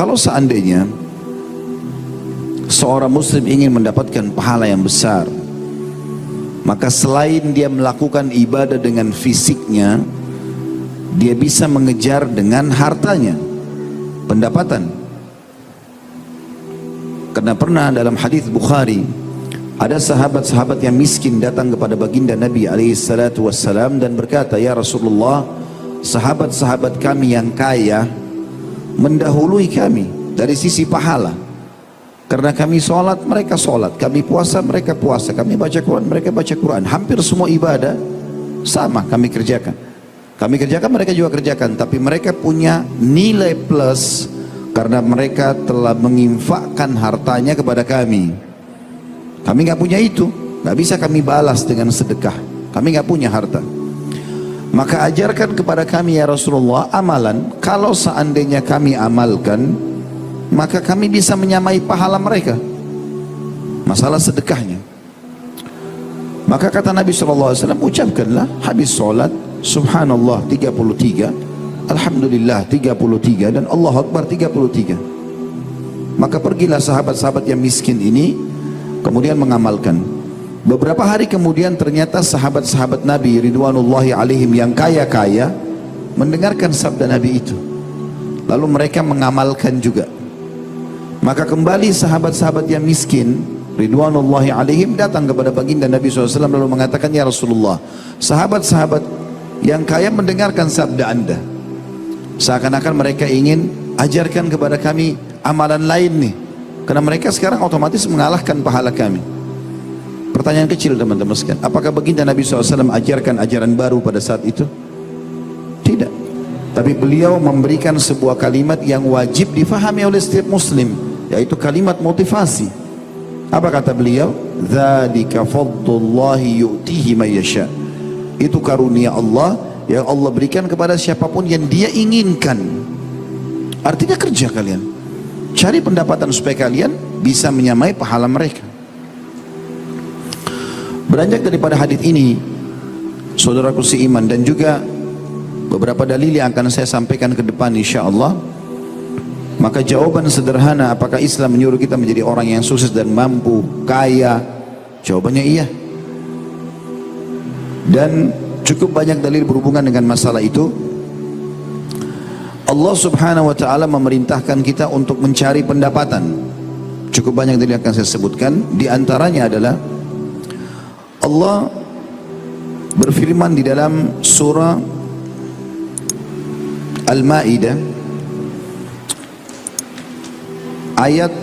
Kalau seandainya seorang muslim ingin mendapatkan pahala yang besar, maka selain dia melakukan ibadah dengan fisiknya, dia bisa mengejar dengan hartanya, pendapatan. Karena pernah dalam hadis Bukhari, ada sahabat-sahabat yang miskin datang kepada baginda Nabi SAW dan berkata, "Ya Rasulullah, sahabat-sahabat kami yang kaya mendahului kami dari sisi pahala. Karena kami sholat, mereka sholat. Kami puasa, mereka puasa. Kami baca Quran, mereka baca Quran. Hampir semua ibadah sama kami kerjakan. Kami kerjakan, mereka juga kerjakan. Tapi mereka punya nilai plus karena mereka telah menginfakkan hartanya kepada kami. Kami nggak punya itu. Nggak bisa kami balas dengan sedekah. Kami nggak punya harta. Maka ajarkan kepada kami ya Rasulullah amalan. Kalau seandainya kami amalkan, maka kami bisa menyamai pahala mereka. Masalah sedekahnya. Maka kata Nabi SAW, ucapkanlah habis sholat Subhanallah 33, Alhamdulillah 33, dan Allah Akbar 33. Maka pergilah sahabat-sahabat yang miskin ini kemudian mengamalkan. Beberapa hari kemudian ternyata sahabat-sahabat Nabi Ridwanullahi alaihim yang kaya-kaya mendengarkan sabda Nabi itu. Lalu mereka mengamalkan juga. Maka kembali sahabat-sahabat yang miskin Ridwanullahi alaihim datang kepada baginda Nabi SAW lalu mengatakan, "Ya Rasulullah, sahabat-sahabat yang kaya mendengarkan sabda Anda. Seakan-akan mereka ingin ajarkan kepada kami amalan lain nih. Karena mereka sekarang otomatis mengalahkan pahala kami." Pertanyaan kecil teman-teman sekalian, apakah baginda Nabi SAW ajarkan ajaran baru pada saat itu? Tidak. Tapi beliau memberikan sebuah kalimat yang wajib difahami oleh setiap muslim, yaitu kalimat motivasi. Apa kata beliau? "Dzalika fadlullahi yu'tihi may yasha." Itu karunia Allah yang Allah berikan kepada siapapun yang dia inginkan. Artinya kerja kalian, cari pendapatan supaya kalian bisa menyamai pahala mereka. Beranjak daripada hadis ini, saudaraku seiman, dan juga beberapa dalil yang akan saya sampaikan ke depan insyaallah, maka jawaban sederhana, apakah Islam menyuruh kita menjadi orang yang sukses dan mampu, kaya? Jawabannya iya. Dan cukup banyak dalil berhubungan dengan masalah itu. Allah Subhanahu wa taala memerintahkan kita untuk mencari pendapatan. Cukup banyak dalil yang akan saya sebutkan. Di antaranya adalah Allah berfirman di dalam surah Al-Maidah ayat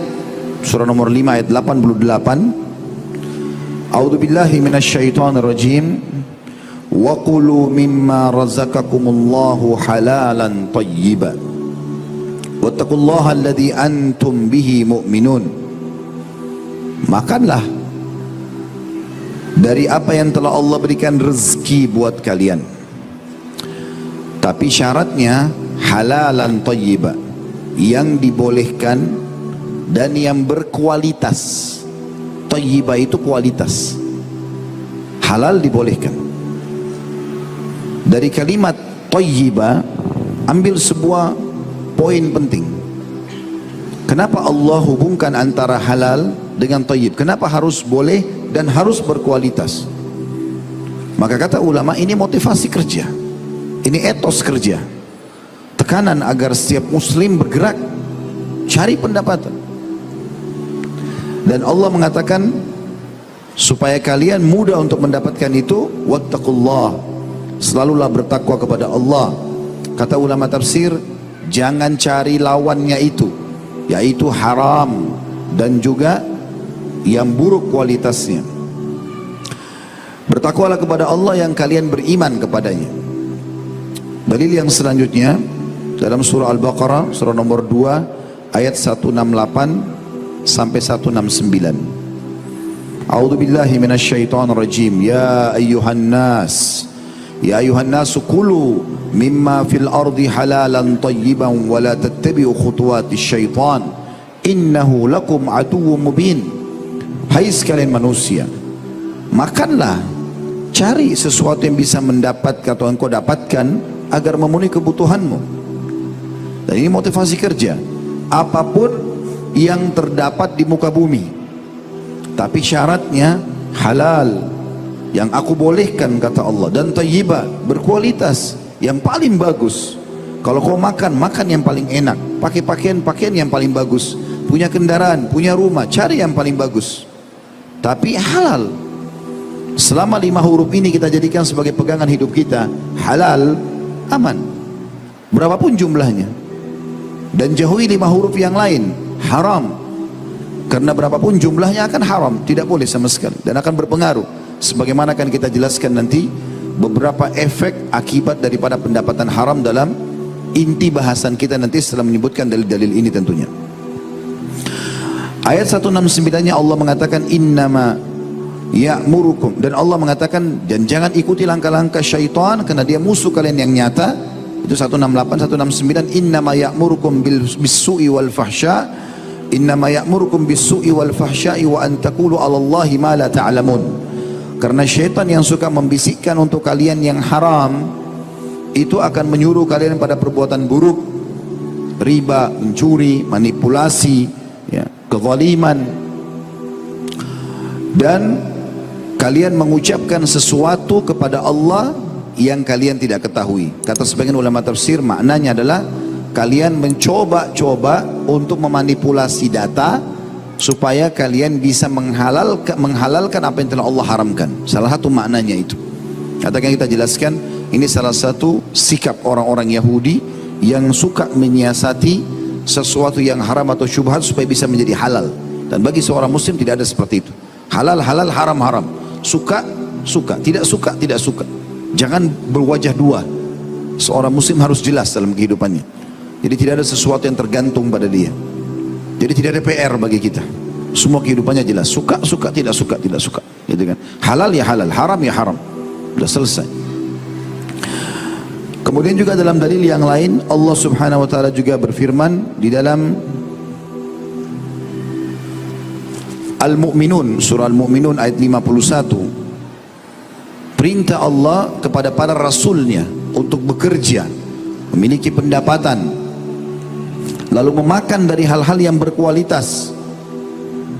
surah nomor 5 ayat 88. A'udzu billahi minasyaitonir rajim. Wa qulu mimma razaqakumullahu halalan thayyiban wattaqullaha alladzi antum bihi mu'minun. Makanlah dari apa yang telah Allah berikan rezeki buat kalian, tapi syaratnya halalan thayyiban, yang dibolehkan dan yang berkualitas. Thayyibah itu kualitas, halal dibolehkan. Dari kalimat thayyibah ambil sebuah poin penting. Kenapa Allah hubungkan antara halal dengan thayyib? Kenapa harus boleh dan harus berkualitas? Maka kata ulama, ini motivasi kerja, ini etos kerja, tekanan agar setiap muslim bergerak cari pendapatan. Dan Allah mengatakan supaya kalian mudah untuk mendapatkan itu, wattaqullah, selalulah bertakwa kepada Allah. Kata ulama tafsir, jangan cari lawannya itu, yaitu haram dan juga yang buruk kualitasnya. Bertakwalah kepada Allah yang kalian beriman kepadanya. Dalil yang selanjutnya dalam surah Al-Baqarah surah nomor 2 ayat 168 sampai 169. A'udzu billahi minasyaitonir rajim. Ya ayyuhan nas, ya ayyuhan nas kulu mimma fil ardi halalan thayyiban wa la tattabi'u khutuwatis syaitan innahu lakum aduwwum mubin. Hai sekalian manusia, makanlah, cari sesuatu yang bisa mendapatkan atau engkau dapatkan agar memenuhi kebutuhanmu. Dan ini motivasi kerja. apapun yang terdapat di muka bumi, tapi syaratnya halal, yang aku bolehkan kata Allah, dan thayyibat, berkualitas, yang paling bagus. Kalau kau makan, makan yang paling enak, pakai pakaian yang paling bagus, punya kendaraan, punya rumah, cari yang paling bagus, tapi halal. Selama 5 huruf ini kita jadikan sebagai pegangan hidup kita, halal, aman, berapapun jumlahnya. Dan jauhi 5 huruf yang lain, haram, karena berapapun jumlahnya akan haram, tidak boleh sama sekali, dan akan berpengaruh. Sebagaimana akan kita jelaskan nanti beberapa efek akibat daripada pendapatan haram dalam inti bahasan kita nanti setelah menyebutkan dalil-dalil ini tentunya. Ayat 169-nya Allah mengatakan innama ya'murukum, dan Allah mengatakan dan jangan ikuti langkah-langkah syaitan karena dia musuh kalian yang nyata. Itu 168, 169, innama ya'murukum bis-su'i wal fahsya, innama ya'murukum bis-su'i wal fahsya'i wa an taqulu 'alallahi ma la ta'lamun. Karena syaitan yang suka membisikkan untuk kalian yang haram, itu akan menyuruh kalian pada perbuatan buruk, riba, mencuri, manipulasi, ya, kezaliman, dan kalian mengucapkan sesuatu kepada Allah yang kalian tidak ketahui. Kata sebagian ulama tafsir, maknanya adalah kalian mencoba-coba untuk memanipulasi data supaya kalian bisa menghalalkan apa yang telah Allah haramkan. Salah satu maknanya itu. Katakan kita jelaskan, ini salah satu sikap orang-orang Yahudi yang suka menyiasati sesuatu yang haram atau syubhat supaya bisa menjadi halal. Dan bagi seorang muslim tidak ada seperti itu. Halal, halal, haram, haram. Suka, suka. Tidak suka, tidak suka. Jangan berwajah dua. Seorang muslim harus jelas dalam kehidupannya. Jadi tidak ada sesuatu yang tergantung pada dia. Jadi tidak ada PR bagi kita. Semua kehidupannya jelas. Suka, suka, tidak suka, tidak suka. Gitu kan? Halal ya halal, haram ya haram. Sudah selesai. Kemudian juga dalam dalil yang lain, Allah subhanahu wa ta'ala juga berfirman di dalam Al-Mu'minun, surah Al-Mu'minun ayat 51. Perintah Allah kepada para rasulnya untuk bekerja, memiliki pendapatan, lalu memakan dari hal-hal yang berkualitas.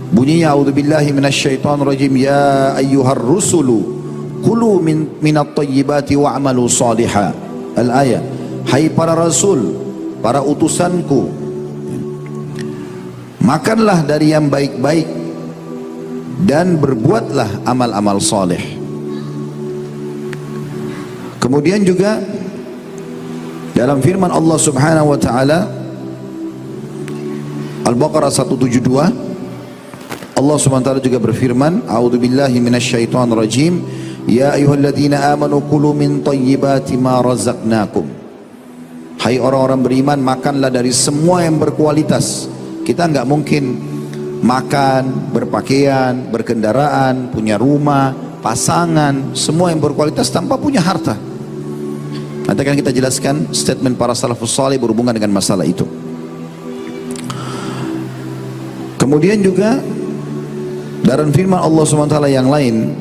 Bunyinya a'udzubillahi minasyaitonir rajim, ya ayyuhar rusulu kulu minat thayyibati wa'malu salihah. Al-ayat, hai para rasul, para utusanku, makanlah dari yang baik-baik dan berbuatlah amal-amal saleh. Kemudian juga dalam firman Allah subhanahu wa ta'ala, Al-Baqarah 172, Allah subhanahu wa ta'ala juga berfirman, a'udzubillahi minasyaitonir rajim, ya ayyuhalladzina amanu kulu min thayyibati ma razaqnakum. Hai orang-orang beriman, makanlah dari semua yang berkualitas. Kita enggak mungkin makan, berpakaian, berkendaraan, punya rumah, pasangan, semua yang berkualitas tanpa punya harta. Nanti akan kita jelaskan statement para salafus salih berhubungan dengan masalah itu. Kemudian juga dalam firman Allah SWT yang lain,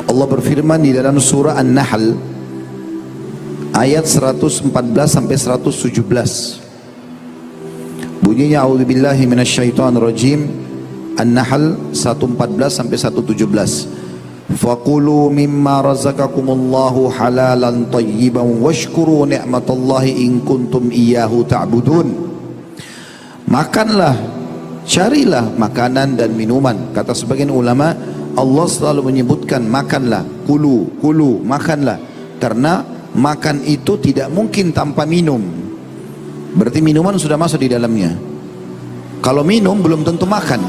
Allah berfirman di dalam surah An-Nahl ayat 114 sampai 117. Bunyinya a'udzubillahi minasyaitonir rajim, An-Nahl 114 sampai 117. Faqulu mimma razaqakumullahu halalan thayyiban washkuru ni'matallahi in kuntum iyyahu ta'budun. Makanlah, carilah makanan dan minuman. Kata sebagian ulama, Allah selalu menyebutkan makanlah, kulu, kulu, makanlah, karena makan itu tidak mungkin tanpa minum. Berarti minuman sudah masuk di dalamnya. Kalau minum belum tentu makan.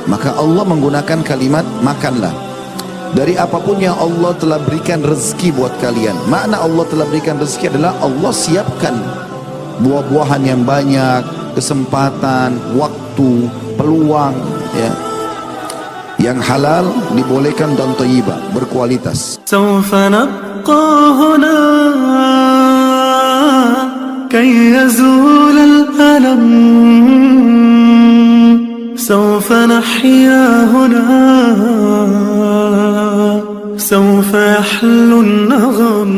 Maka Allah menggunakan kalimat makanlah. Dari apapun yang Allah telah berikan rezeki buat kalian. Makna Allah telah berikan rezeki adalah Allah siapkan buah-buahan yang banyak, kesempatan, waktu, peluang, ya, yang halal dibolehkan dan thayyibah, berkualitas. Sawfa nabqa huna kay yazul al-alam, sawfa nahya huna, sawfa yahlu an-nagham.